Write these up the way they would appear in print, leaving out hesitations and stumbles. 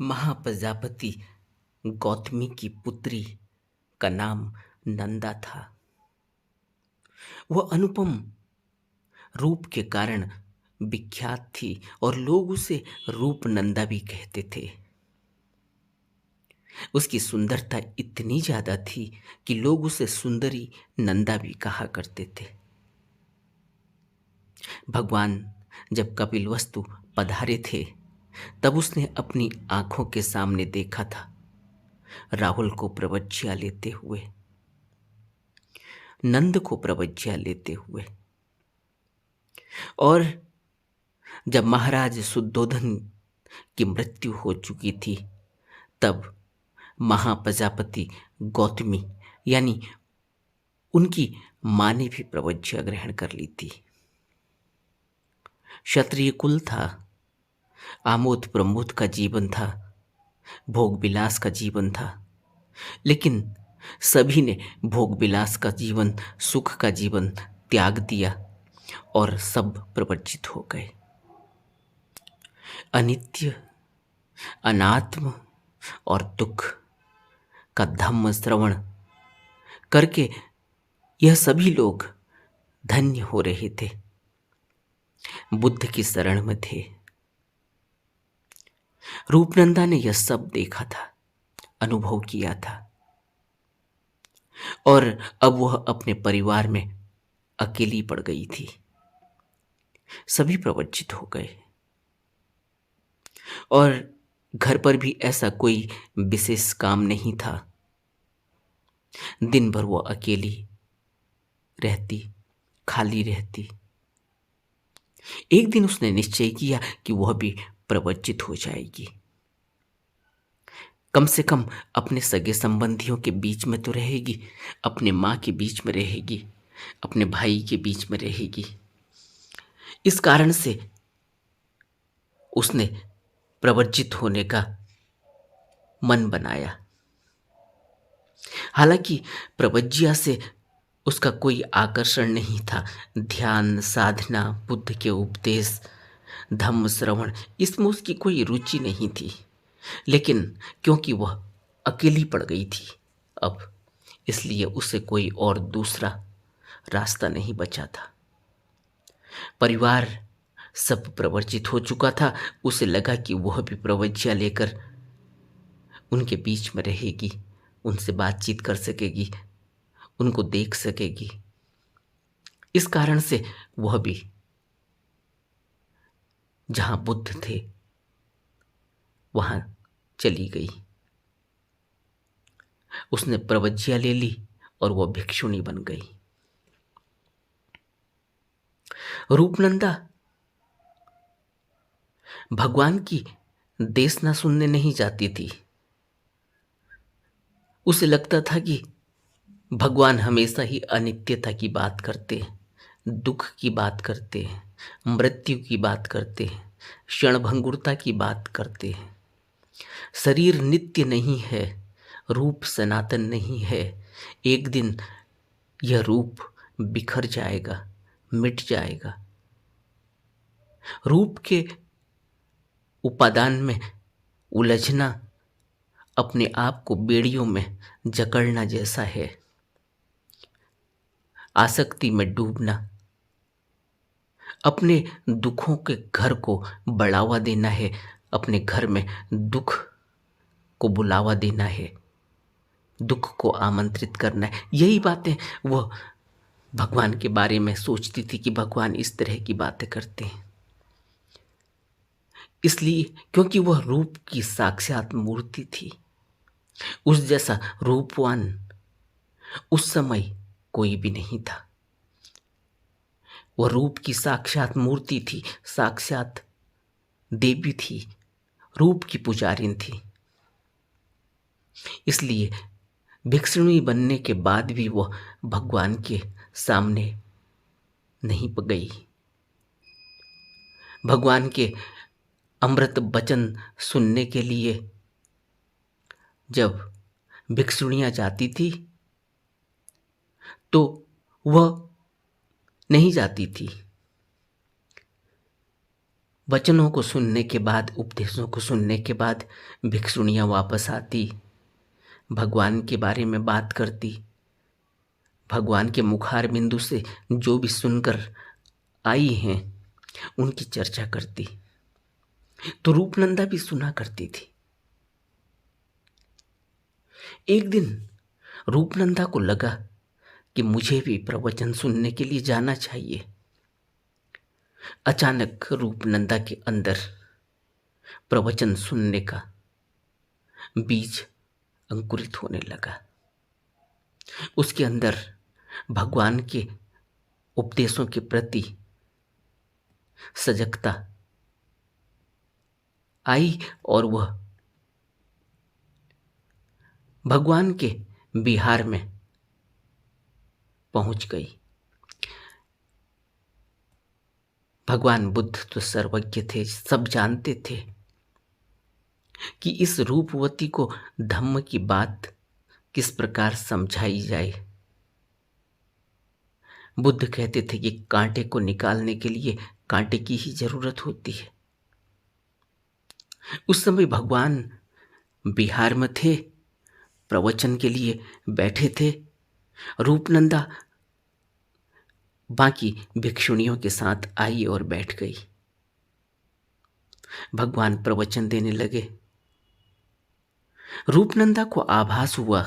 महाप्रजापति गौतमी की पुत्री का नाम नंदा था। वह अनुपम रूप के कारण विख्यात थी और लोग उसे रूप नंदा भी कहते थे। उसकी सुंदरता इतनी ज्यादा थी कि लोग उसे सुंदरी नंदा भी कहा करते थे। भगवान जब कपिलवस्तु पधारे थे तब उसने अपनी आंखों के सामने देखा था राहुल को प्रवज्या लेते हुए, नंद को प्रवज्या लेते हुए। और जब महाराज शुद्धोधन की मृत्यु हो चुकी थी तब महाप्रजापति गौतमी यानी उनकी मां ने भी प्रवज्या ग्रहण कर ली थी। क्षत्रिय कुल था, आमोद प्रमोद का जीवन था, भोग विलास का जीवन था, लेकिन सभी ने भोग विलास का जीवन, सुख का जीवन त्याग दिया और सब प्रवर्जित हो गए। अनित्य, अनात्म और दुख का धम्म श्रवण करके यह सभी लोग धन्य हो रहे थे, बुद्ध की शरण में थे। रूपनंदा ने यह सब देखा था, अनुभव किया था और अब वह अपने परिवार में अकेली पड़ गई थी। सभी प्रवज्जित हो गए और घर पर भी ऐसा कोई विशेष काम नहीं था। दिन भर वो अकेली रहती, खाली रहती। एक दिन उसने निश्चय किया कि वह भी प्रवज्जित हो जाएगी। कम से कम अपने सगे संबंधियों के बीच में तो रहेगी, अपने माँ के बीच में रहेगी, अपने भाई के बीच में रहेगी। इस कारण से उसने प्रवज्जित होने का मन बनाया। हालांकि प्रवज्या से उसका कोई आकर्षण नहीं था। ध्यान, साधना, बुद्ध के उपदेश, धम्म श्रवण, इसमें उसकी कोई रुचि नहीं थी। लेकिन क्योंकि वह अकेली पड़ गई थी अब, इसलिए उसे कोई और दूसरा रास्ता नहीं बचा था। परिवार सब प्रवर्जित हो चुका था। उसे लगा कि वह भी प्रवज्या लेकर उनके बीच में रहेगी, उनसे बातचीत कर सकेगी, उनको देख सकेगी। इस कारण से वह भी जहां बुद्ध थे वहां चली गई। उसने प्रवज्या ले ली और वह भिक्षुणी बन गई। रूपनंदा भगवान की देश ना सुनने नहीं जाती थी। उसे लगता था कि भगवान हमेशा ही अनित्यता की बात करते हैं, दुख की बात करते हैं, मृत्यु की बात करते हैं, क्षणभंगुरता की बात करते हैं। शरीर नित्य नहीं है, रूप सनातन नहीं है। एक दिन यह रूप बिखर जाएगा, मिट जाएगा। रूप के उपादान में उलझना अपने आप को बेड़ियों में जकड़ना जैसा है। आसक्ति में डूबना अपने दुखों के घर को बढ़ावा देना है, अपने घर में दुख को बुलावा देना है, दुख को आमंत्रित करना है। यही बातें वह भगवान के बारे में सोचती थी कि भगवान इस तरह की बातें करते हैं। इसलिए क्योंकि वह रूप की साक्षात मूर्ति थी। उस जैसा रूपवान उस समय कोई भी नहीं था। वह रूप की साक्षात मूर्ति थी, साक्षात देवी थी, रूप की पुजारिन थी। इसलिए भिक्षुणी बनने के बाद भी वह भगवान के सामने नहीं गई। भगवान के अमृत वचन सुनने के लिए जब भिक्षुणियां जाती थी तो वह नहीं जाती थी। वचनों को सुनने के बाद, उपदेशों को सुनने के बाद भिक्षुणियाँ वापस आती, भगवान के बारे में बात करती, भगवान के मुखार बिंदु से जो भी सुनकर आई हैं उनकी चर्चा करती। तो रूपनंदा भी सुना करती थी। एक दिन रूपनंदा को लगा कि मुझे भी प्रवचन सुनने के लिए जाना चाहिए। अचानक रूपनंदा के अंदर प्रवचन सुनने का बीज अंकुरित होने लगा। उसके अंदर भगवान के उपदेशों के प्रति सजगता आई और वह भगवान के विहार में पहुंच गई। भगवान बुद्ध तो सर्वज्ञ थे, सब जानते थे कि इस रूपवती को धम्म की बात किस प्रकार समझाई जाए। बुद्ध कहते थे कि कांटे को निकालने के लिए कांटे की ही जरूरत होती है। उस समय भगवान बिहार में थे, प्रवचन के लिए बैठे थे। रूपनंदा बाकी भिक्षुणियों के साथ आई और बैठ गई। भगवान प्रवचन देने लगे। रूपनंदा को आभास हुआ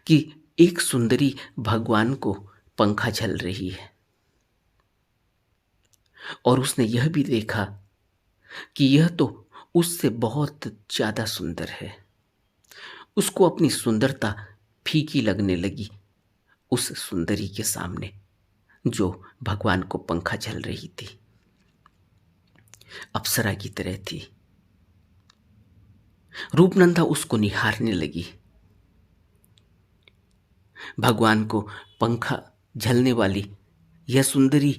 कि एक सुंदरी भगवान को पंखा झल रही है, और उसने यह भी देखा कि यह तो उससे बहुत ज्यादा सुंदर है। उसको अपनी सुंदरता फीकी लगने लगी उस सुंदरी के सामने जो भगवान को पंखा झल रही थी। अप्सरा की तरह थी। रूपनंदा उसको निहारने लगी। भगवान को पंखा झलने वाली यह सुंदरी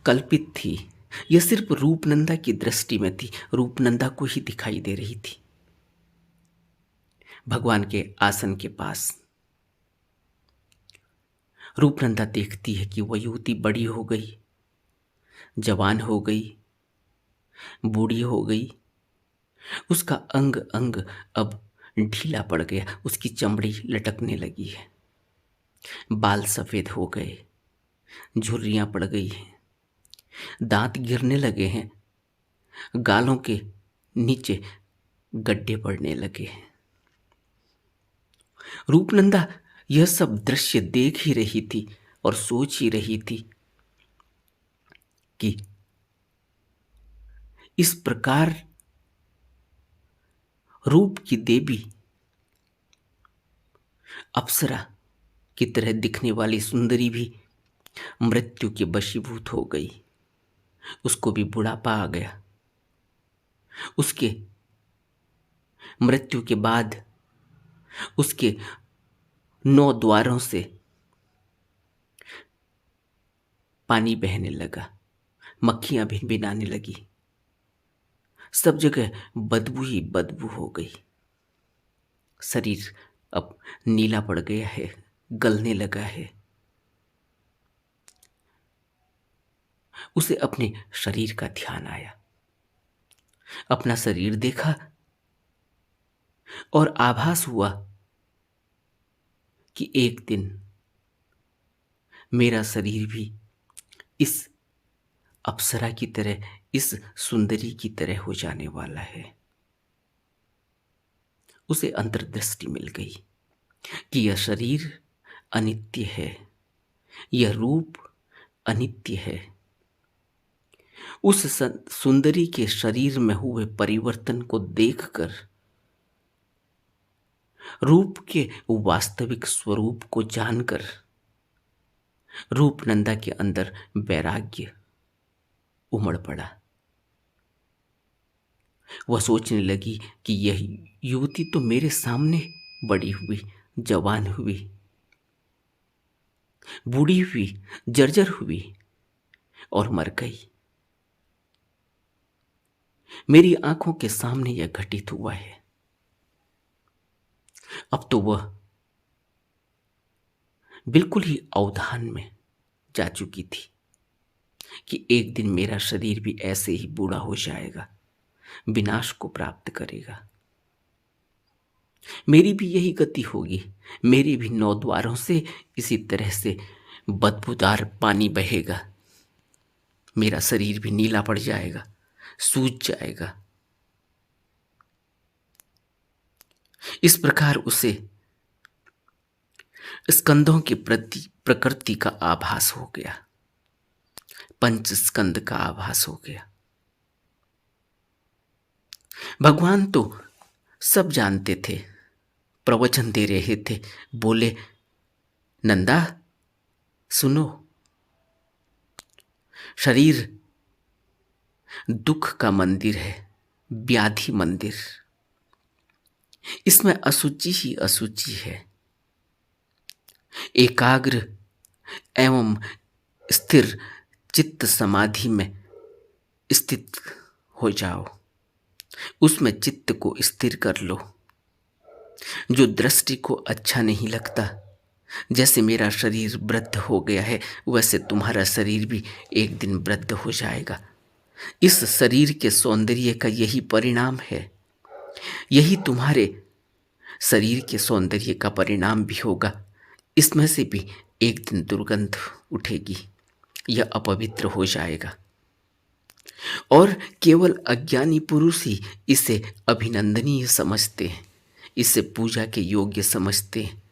कल्पित थी। यह सिर्फ रूपनंदा की दृष्टि में थी, रूपनंदा को ही दिखाई दे रही थी। भगवान के आसन के पास रूपनंदा देखती है कि वह युवती बड़ी हो गई, जवान हो गई, बूढ़ी हो गई। उसका अंग अंग अब ढीला पड़ गया, उसकी चमड़ी लटकने लगी है, बाल सफेद हो गए, झुर्रियां पड़ गई हैं, दांत गिरने लगे हैं, गालों के नीचे गड्ढे पड़ने लगे हैं। रूपनंदा यह सब दृश्य देख ही रही थी और सोच ही रही थी कि इस प्रकार रूप की देवी अप्सरा की तरह दिखने वाली सुंदरी भी मृत्यु के वशीभूत हो गई। उसको भी बुढ़ापा आ गया। उसके मृत्यु के बाद उसके 9 द्वारों से पानी बहने लगा, मक्खियां भिनभिनाने लगी, सब जगह बदबू ही बदबू हो गई। शरीर अब नीला पड़ गया है, गलने लगा है। उसे अपने शरीर का ध्यान आया, अपना शरीर देखा और आभास हुआ कि एक दिन मेरा शरीर भी इस अप्सरा की तरह, इस सुंदरी की तरह हो जाने वाला है। उसे अंतर्दृष्टि मिल गई कि यह शरीर अनित्य है, यह रूप अनित्य है। उस सुंदरी के शरीर में हुए परिवर्तन को देखकर, रूप के वास्तविक स्वरूप को जानकर रूपनंदा के अंदर वैराग्य उमड़ पड़ा। वह सोचने लगी कि यह युवती तो मेरे सामने बड़ी हुई, जवान हुई, बूढ़ी हुई, जर्जर हुई और मर गई। मेरी आंखों के सामने यह घटित हुआ है। अब तो वह बिल्कुल ही अवधान में जा चुकी थी। कि एक दिन मेरा शरीर भी ऐसे ही बूढ़ा हो जाएगा, विनाश को प्राप्त करेगा। मेरी भी यही गति होगी, मेरी भी 9 द्वारों से इसी तरह से बदबूदार पानी बहेगा, मेरा शरीर भी नीला पड़ जाएगा, सूज जाएगा। इस प्रकार उसे स्कंदों के प्रति प्रकृति का आभास हो गया, पंच स्कंद का आभास हो गया। भगवान तो सब जानते थे, प्रवचन दे रहे थे, बोले नंदा सुनो, शरीर दुख का मंदिर है, व्याधि मंदिर, इसमें अशुचि ही अशुचि है। एकाग्र एवं स्थिर चित्त समाधि में स्थित हो जाओ, उसमें चित्त को स्थिर कर लो। जो दृष्टि को अच्छा नहीं लगता, जैसे मेरा शरीर वृद्ध हो गया है, वैसे तुम्हारा शरीर भी एक दिन वृद्ध हो जाएगा। इस शरीर के सौंदर्य का यही परिणाम है, यही तुम्हारे शरीर के सौंदर्य का परिणाम भी होगा। इसमें से भी एक दिन दुर्गंध उठेगी, यह अपवित्र हो जाएगा। और केवल अज्ञानी पुरुष ही इसे अभिनंदनीय समझते हैं, इसे पूजा के योग्य समझते हैं,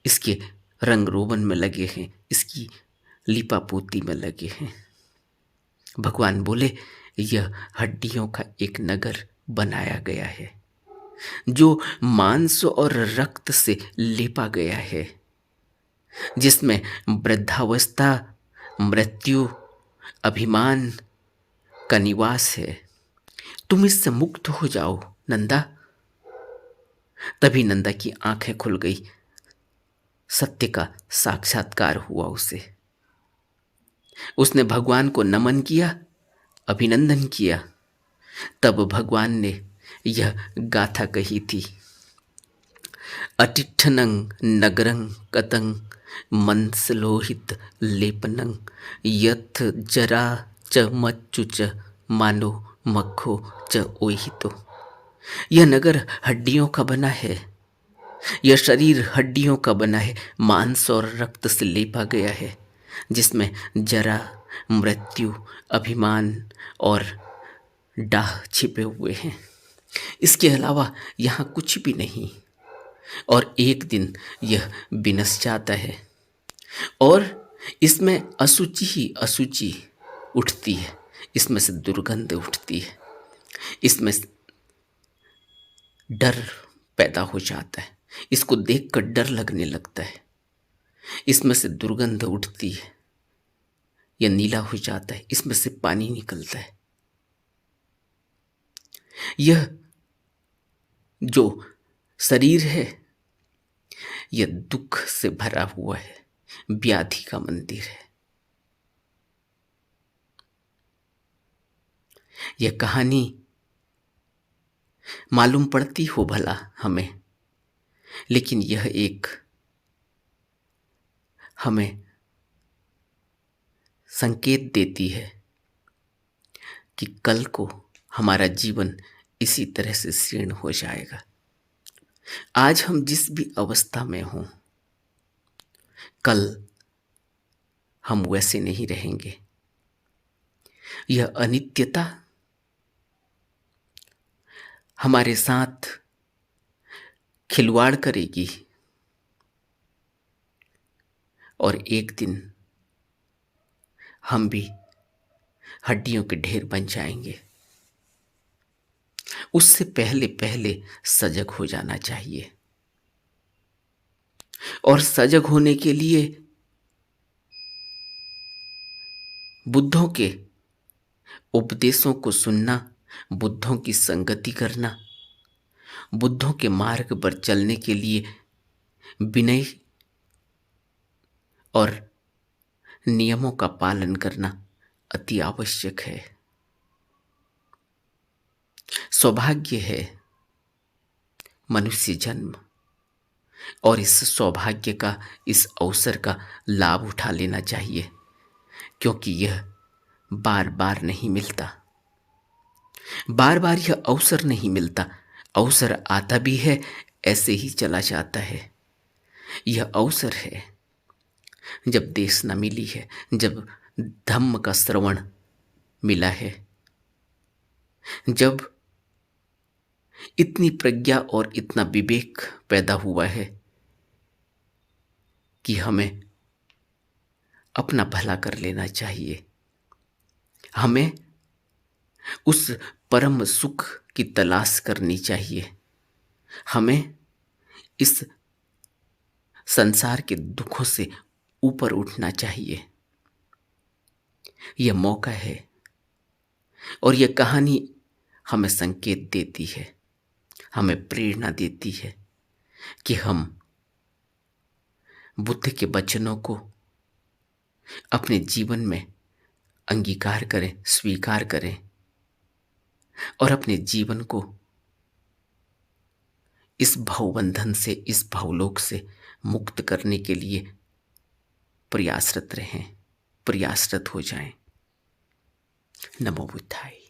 इसके रंग रोगन में लगे हैं, इसकी लिपापोती में लगे हैं। भगवान बोले यह हड्डियों का एक नगर बनाया गया है, जो मांस और रक्त से लेपा गया है, जिसमें वृद्धावस्था, मृत्यु, अभिमान का निवास है। तुम इससे मुक्त हो जाओ नंदा। तभी नंदा की आंखें खुल गई, सत्य का साक्षात्कार हुआ उसे। उसने भगवान को नमन किया, अभिनंदन किया। तब भगवान ने यह गाथा कही थी, अटिठ्ठनंग नगरं कतं मंसलोहित लेपनं यथ जरा च मच्चु च मानो मक्खो च ओहितो। यह नगर हड्डियों का बना है, यह शरीर हड्डियों का बना है, मांस और रक्त से लेपा गया है, जिसमें जरा, मृत्यु, अभिमान और डाह छिपे हुए हैं। इसके अलावा यहाँ कुछ भी नहीं। और एक दिन यह विनश जाता है और इसमें अशुचि ही अशुचि उठती है, इसमें से दुर्गंध उठती है, इसमें डर पैदा हो जाता है, इसको देखकर डर लगने लगता है, इसमें से दुर्गंध उठती है, यह नीला हो जाता है, इसमें से पानी निकलता है। यह जो शरीर है यह दुख से भरा हुआ है, व्याधि का मंदिर है। यह कहानी मालूम पड़ती हो भला हमें, लेकिन यह एक हमें संकेत देती है कि कल को हमारा जीवन इसी तरह से शीर्ण हो जाएगा। आज हम जिस भी अवस्था में हों, कल हम वैसे नहीं रहेंगे। यह अनित्यता हमारे साथ खिलवाड़ करेगी और एक दिन हम भी हड्डियों के ढेर बन जाएंगे। उससे पहले पहले सजग हो जाना चाहिए। और सजग होने के लिए बुद्धों के उपदेशों को सुनना, बुद्धों की संगति करना, बुद्धों के मार्ग पर चलने के लिए विनय और नियमों का पालन करना अति आवश्यक है। सौभाग्य है मनुष्य जन्म, और इस सौभाग्य का, इस अवसर का लाभ उठा लेना चाहिए, क्योंकि यह बार बार नहीं मिलता। बार बार यह अवसर नहीं मिलता। अवसर आता भी है, ऐसे ही चला जाता है। यह अवसर है जब देश न मिली है, जब धम्म का श्रवण मिला है, जब इतनी प्रज्ञा और इतना विवेक पैदा हुआ है कि हमें अपना भला कर लेना चाहिए। हमें उस परम सुख की तलाश करनी चाहिए। हमें इस संसार के दुखों से ऊपर उठना चाहिए। यह मौका है और यह कहानी हमें संकेत देती है, हमें प्रेरणा देती है कि हम बुद्ध के वचनों को अपने जीवन में अंगीकार करें, स्वीकार करें और अपने जीवन को इस भवबंधन से, इस भवलोक से मुक्त करने के लिए प्रयासरत रहें, प्रयासरत हो जाएं। नमो बुद्धाय।